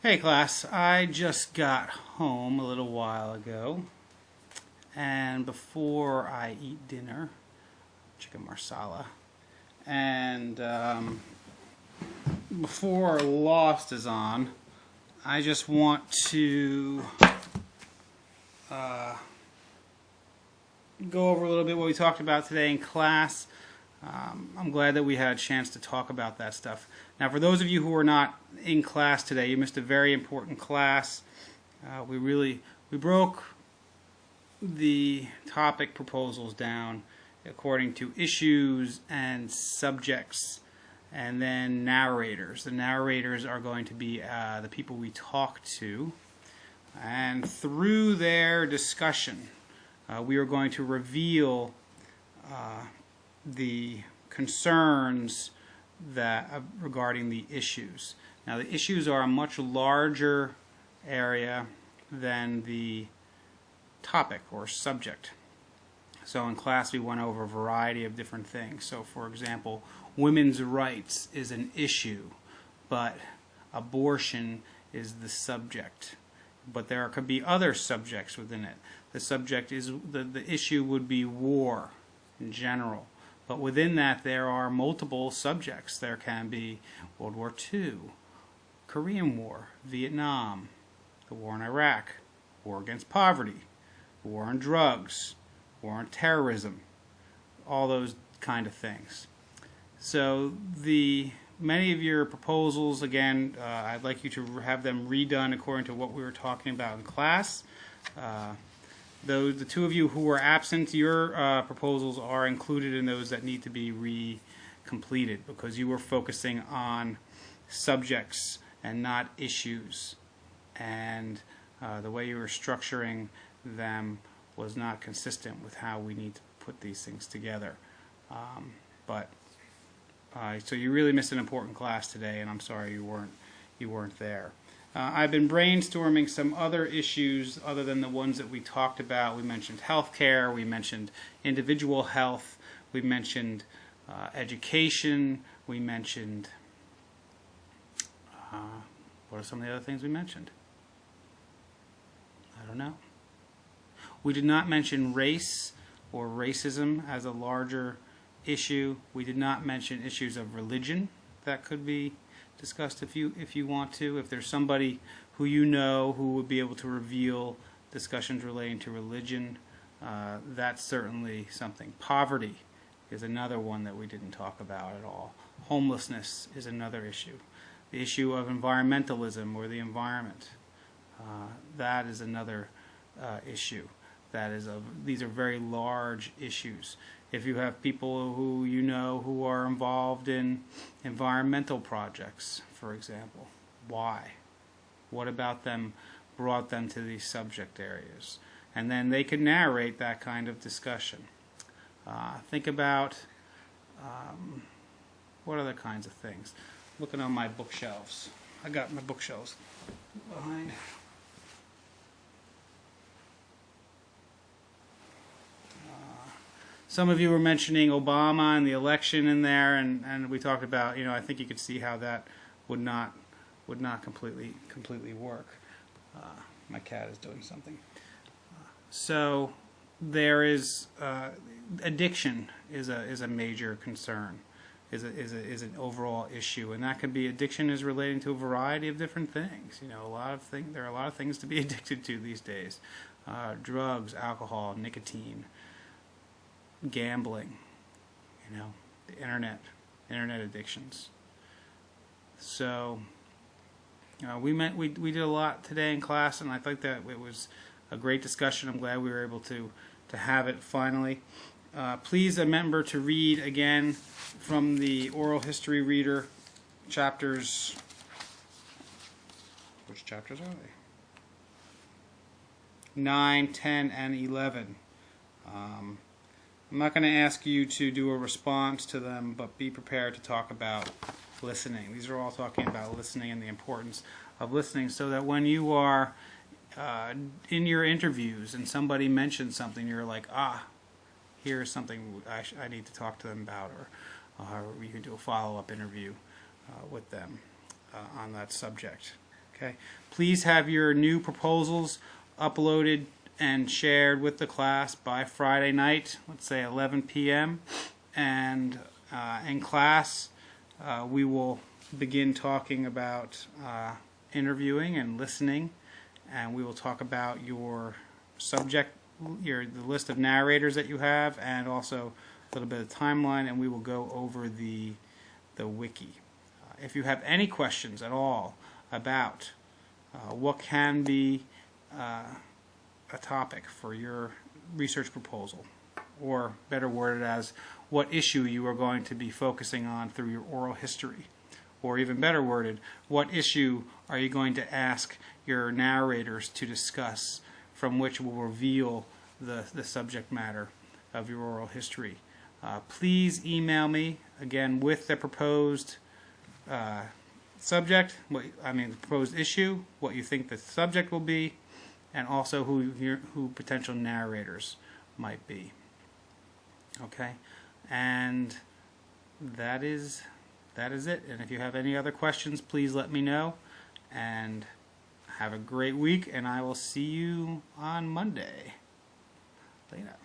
Hey class, I just got home a little while ago, and before I eat dinner, chicken marsala, and before Lost is on, I just want to go over a little bit what we talked about today in class. I'm glad that we had a chance to talk about that stuff. Now, for those of you who are not in class today, you missed a very important class. We broke the topic proposals down according to issues and subjects, and then narrators. The narrators are going to be the people we talk to, and through their discussion, we are going to reveal the concerns that regarding the issues. Now, the issues are a much larger area than the topic or subject. So in class we went over a variety of different things. So for example, women's rights is an issue, but abortion is the subject. But there could be other subjects within it. The subject is the issue would be war in general. But within that, there are multiple subjects. There can be World War II, Korean War, Vietnam, the war in Iraq, war against poverty, the war on drugs, war on terrorism, all those kind of things. So many of your proposals, again, I'd like you to have them redone according to what we were talking about in class. The two of you who were absent, your proposals are included in those that need to be completed because you were focusing on subjects and not issues, and the way you were structuring them was not consistent with how we need to put these things together. So you really missed an important class today, and I'm sorry you weren't there. I've been brainstorming some other issues other than the ones that we talked about. We mentioned healthcare, we mentioned individual health, we mentioned education, we mentioned, what are some of the other things we mentioned? I don't know. We did not mention race or racism as a larger issue. We did not mention issues of religion that could be discussed if you want to. If there's somebody who you know who would be able to reveal discussions relating to religion, that's certainly something. Poverty is another one that we didn't talk about at all. Homelessness is another issue. The issue of environmentalism or the environment, that is another issue. These are very large issues. If you have people who you know who are involved in environmental projects, for example, why? What about them brought them to these subject areas? And then they can narrate that kind of discussion. Think about what other kinds of things. Looking on my bookshelves. I got my bookshelves behind. Some of you were mentioning Obama and the election in there, and we talked about, I think you could see how that would not completely work. My cat is doing something. So there is addiction is a major concern, is an overall issue, and that could be addiction is relating to a variety of different things. There are a lot of things to be addicted to these days: drugs, alcohol, nicotine, gambling, the internet addictions. So we did a lot today in class, and I think that it was a great discussion. I'm glad we were able to have it finally. Please remember to read again from the oral history reader chapters. Which chapters are they? 9, 10, and 11. I'm not going to ask you to do a response to them, but be prepared to talk about listening. These are all talking about listening and the importance of listening, so that when you are in your interviews and somebody mentions something, you're like, here's something I need to talk to them about, or you can do a follow-up interview with them on that subject. Okay. Please have your new proposals uploaded and shared with the class by Friday night, let's say 11 p.m. And in class, we will begin talking about interviewing and listening, and we will talk about your subject, the list of narrators that you have, and also a little bit of timeline, and we will go over the wiki. If you have any questions at all about what can be a topic for your research proposal, or better worded as what issue you are going to be focusing on through your oral history, or even better worded, what issue are you going to ask your narrators to discuss, from which will reveal the subject matter of your oral history. Please email me, again, with the proposed subject, the proposed issue, what you think the subject will be, and also who potential narrators might be. Okay, and that is it. And if you have any other questions, please let me know. And have a great week, and I will see you on Monday. Later.